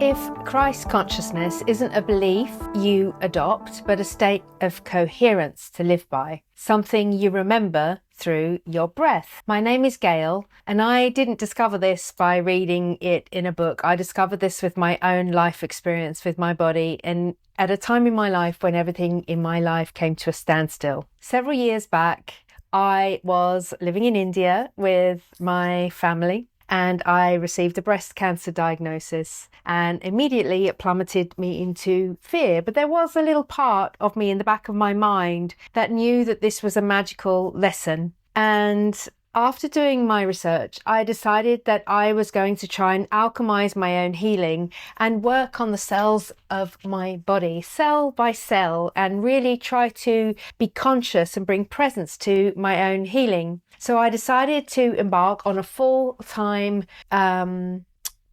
If Christ consciousness isn't a belief you adopt, but a state of coherence to live by, something you remember through your breath. My name is Gail, and I didn't discover this by reading it in a book. I discovered this with my own life experience with my body, and at a time in my life when everything in my life came to a standstill. Several years back, I was living in India with my family, and I received a breast cancer diagnosis, and immediately it plummeted me into fear. But there was a little part of me in the back of my mind that knew that this was a magical lesson. And after doing my research, I decided that I was going to try and alchemize my own healing and work on the cells of my body, cell by cell, and really try to be conscious and bring presence to my own healing. So I decided to embark on a full-time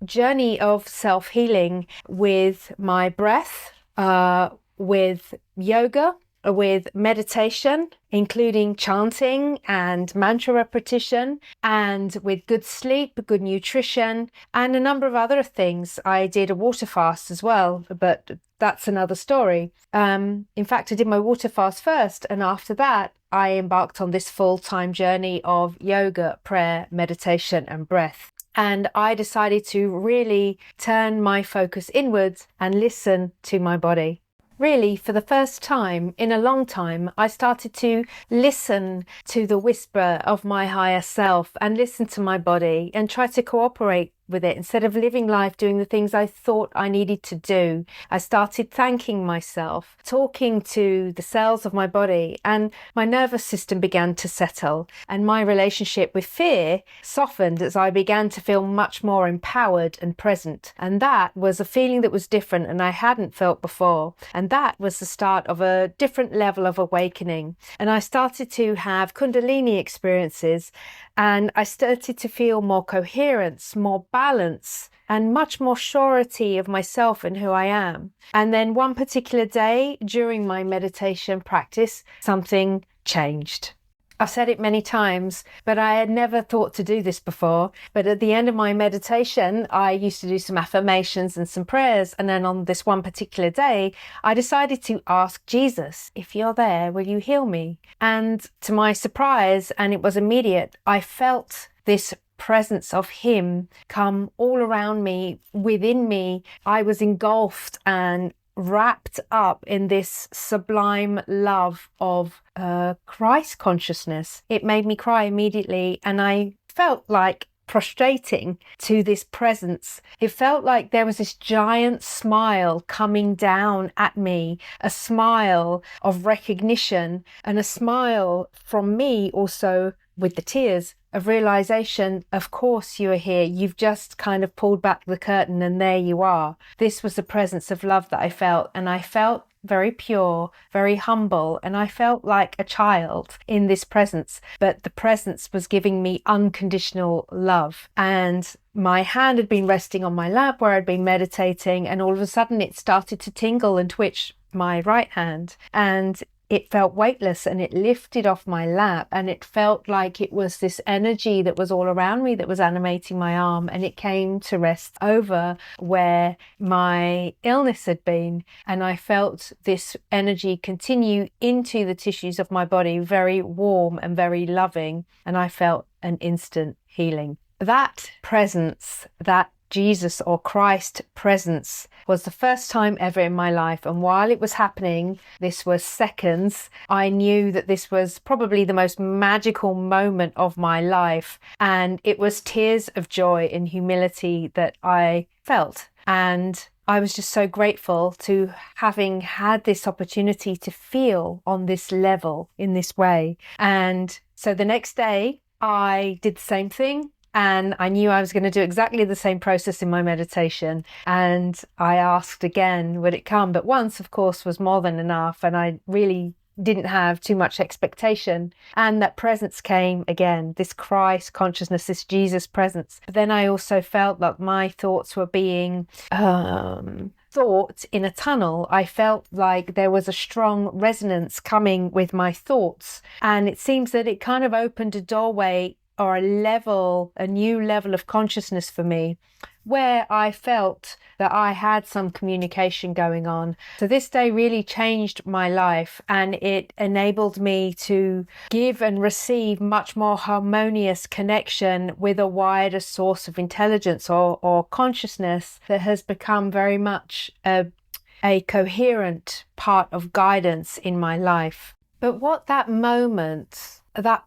journey of self-healing with my breath, with yoga, with meditation, including chanting and mantra repetition, and with good sleep, good nutrition, and a number of other things. I did a water fast as well, but that's another story. In fact, I did my water fast first, and after that, I embarked on this full-time journey of yoga, prayer, meditation, and breath. And I decided to really turn my focus inwards and listen to my body. Really, for the first time in a long time, I started to listen to the whisper of my higher self and listen to my body and try to cooperate with it instead of living life doing the things I thought I needed to do. I started thanking myself, talking to the cells of my body, and my nervous system began to settle, and my relationship with fear softened as I began to feel much more empowered and present. And that was a feeling that was different and I hadn't felt before. And that was the start of a different level of awakening. And I started to have Kundalini experiences, and I started to feel more coherence, more balance, and much more surety of myself and who I am. And then one particular day during my meditation practice, something changed. I've said it many times, but I had never thought to do this before. But at the end of my meditation, I used to do some affirmations and some prayers. And then on this one particular day, I decided to ask Jesus, if you're there, will you heal me? And to my surprise, and it was immediate, I felt this presence of him come all around me, within me. I was engulfed and wrapped up in this sublime love of Christ consciousness. It made me cry immediately, and I felt like prostrating to this presence. It felt like there was this giant smile coming down at me, a smile of recognition, and a smile from me also with the tears of realization. Of course you are here. You've just kind of pulled back the curtain and there you are. This was the presence of love that I felt, and I felt very pure, very humble, and I felt like a child in this presence, but the presence was giving me unconditional love. And my hand had been resting on my lap where I'd been meditating, and all of a sudden it started to tingle and twitch my right hand, and it felt weightless, and it lifted off my lap, and it felt like it was this energy that was all around me that was animating my arm, and it came to rest over where my illness had been. And I felt this energy continue into the tissues of my body, very warm and very loving, and I felt an instant healing. That presence, that Jesus or Christ presence, was the first time ever in my life. And while it was happening, this was seconds, I knew that this was probably the most magical moment of my life. And it was tears of joy and humility that I felt. And I was just so grateful to having had this opportunity to feel on this level in this way. And so the next day I did the same thing. And I knew I was going to do exactly the same process in my meditation. And I asked again, would it come? But once, of course, was more than enough. And I really didn't have too much expectation. And that presence came again, this Christ consciousness, this Jesus presence. But then I also felt like my thoughts were being thought in a tunnel. I felt like there was a strong resonance coming with my thoughts. And it seems that it kind of opened a doorway or a new level of consciousness for me, where I felt that I had some communication going on. So this day really changed my life, and it enabled me to give and receive much more harmonious connection with a wider source of intelligence or consciousness that has become very much a coherent part of guidance in my life. But what that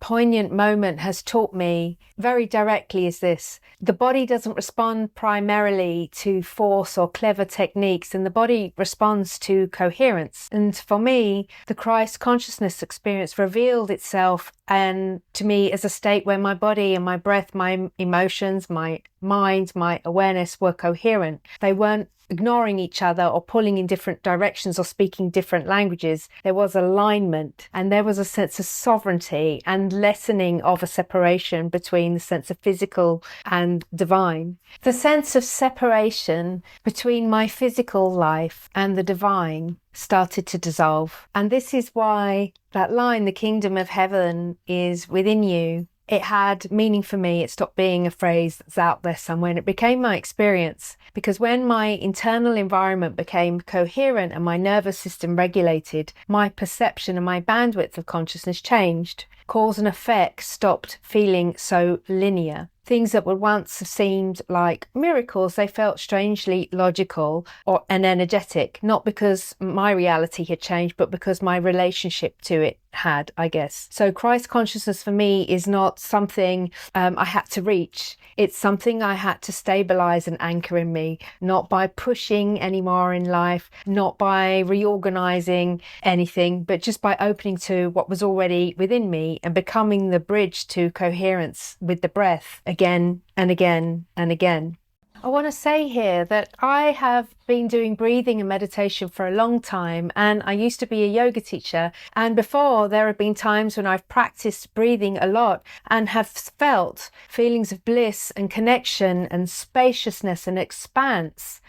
poignant moment has taught me very directly is this: the body doesn't respond primarily to force or clever techniques, and the body responds to coherence. And for me, the Christ consciousness experience revealed itself and to me as a state where my body and my breath, my emotions, my mind, my awareness were coherent. They weren't ignoring each other or pulling in different directions or speaking different languages. There was alignment, and there was a sense of sovereignty and lessening of a separation between the sense of physical and divine. The sense of separation between my physical life and the divine started to dissolve. And this is why that line, the kingdom of heaven is within you, it had meaning for me. It stopped being a phrase that's out there somewhere, and it became my experience. Because when my internal environment became coherent and my nervous system regulated, my perception and my bandwidth of consciousness changed. Cause and effect stopped feeling so linear. Things that would once have seemed like miracles, they felt strangely logical and energetic, not because my reality had changed, but because my relationship to it had, I guess. So Christ consciousness for me is not something I had to reach. It's something I had to stabilize and anchor in me, not by pushing anymore in life, not by reorganizing anything, but just by opening to what was already within me and becoming the bridge to coherence with the breath again and again and again. I want to say here that I have been doing breathing and meditation for a long time, and I used to be a yoga teacher, and before there have been times when I've practiced breathing a lot and have felt feelings of bliss and connection and spaciousness and expanse.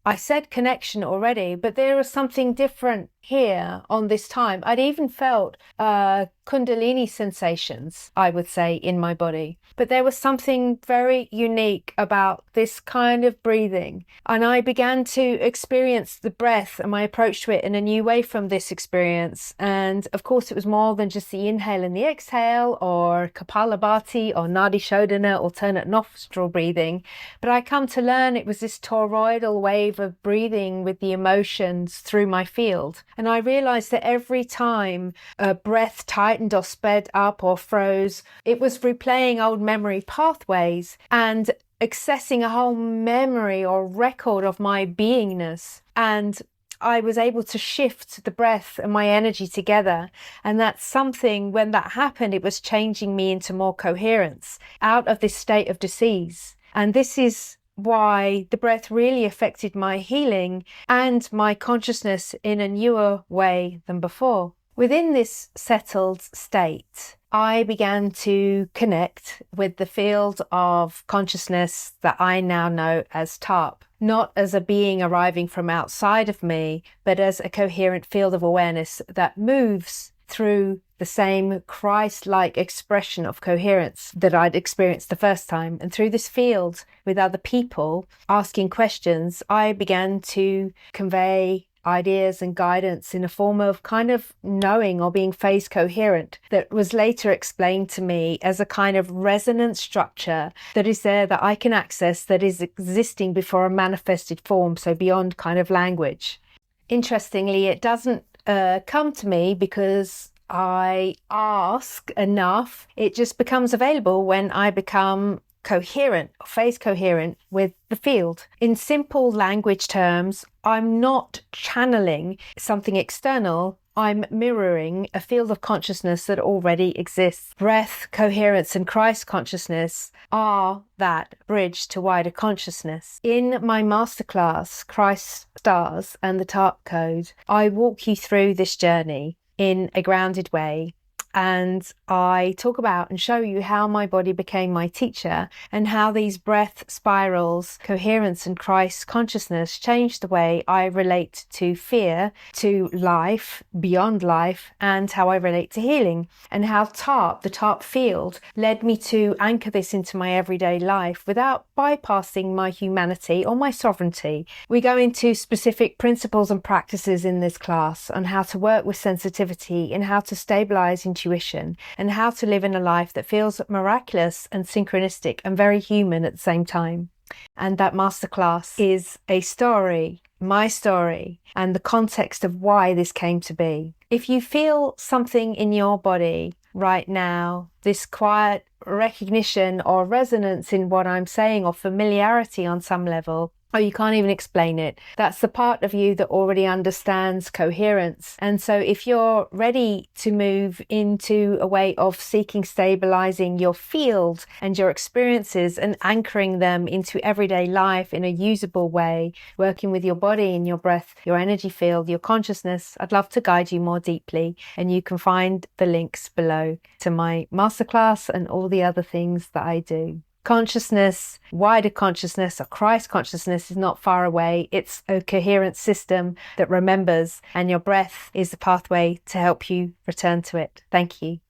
I said connection already, but there was something different here on this time. I'd even felt Kundalini sensations, I would say, in my body. But there was something very unique about this kind of breathing. And I began to experience the breath and my approach to it in a new way from this experience. And of course, it was more than just the inhale and the exhale, or Kapalabhati or Nadi Shodhana, alternate nostril breathing. But I come to learn it was this toroidal wave of breathing with the emotions through my field. And I realized that every time a breath tightened or sped up or froze, it was replaying old memory pathways and accessing a whole memory or record of my beingness. And I was able to shift the breath and my energy together. And that's something, when that happened, it was changing me into more coherence out of this state of disease. And this is why the breath really affected my healing and my consciousness in a newer way than before. Within this settled state, I began to connect with the field of consciousness that I now know as TARP, not as a being arriving from outside of me, but as a coherent field of awareness that moves through the same Christ-like expression of coherence that I'd experienced the first time. And through this field with other people asking questions, I began to convey ideas and guidance in a form of kind of knowing or being phase coherent that was later explained to me as a kind of resonant structure that is there that I can access, that is existing before a manifested form, so beyond kind of language. Interestingly, it doesn't come to me because I ask enough. It just becomes available when I become coherent, phase coherent with the field. In simple language terms, I'm not channeling something external. I'm mirroring a field of consciousness that already exists. Breath, coherence, and Christ consciousness are that bridge to wider consciousness. In my masterclass, Christ Stars and the TARP Code, I walk you through this journey in a grounded way. and I talk about and show you how my body became my teacher and how these breath spirals, coherence and Christ consciousness changed the way I relate to fear, to life, beyond life, and how I relate to healing, and how the TARP field led me to anchor this into my everyday life without bypassing my humanity or my sovereignty. We go into specific principles and practices in this class on how to work with sensitivity and how to stabilize intuition and how to live in a life that feels miraculous and synchronistic and very human at the same time. And that masterclass is a story, my story, and the context of why this came to be. If you feel something in your body right now, this quiet recognition or resonance in what I'm saying or familiarity on some level, or you can't even explain it, that's the part of you that already understands coherence. And so if you're ready to move into a way of seeking stabilizing your field and your experiences and anchoring them into everyday life in a usable way, working with your body and your breath, your energy field, your consciousness, I'd love to guide you more deeply. And you can find the links below to my masterclass and all the other things that I do. Consciousness, wider consciousness, or Christ consciousness is not far away. It's a coherent system that remembers, and your breath is the pathway to help you return to it. Thank you.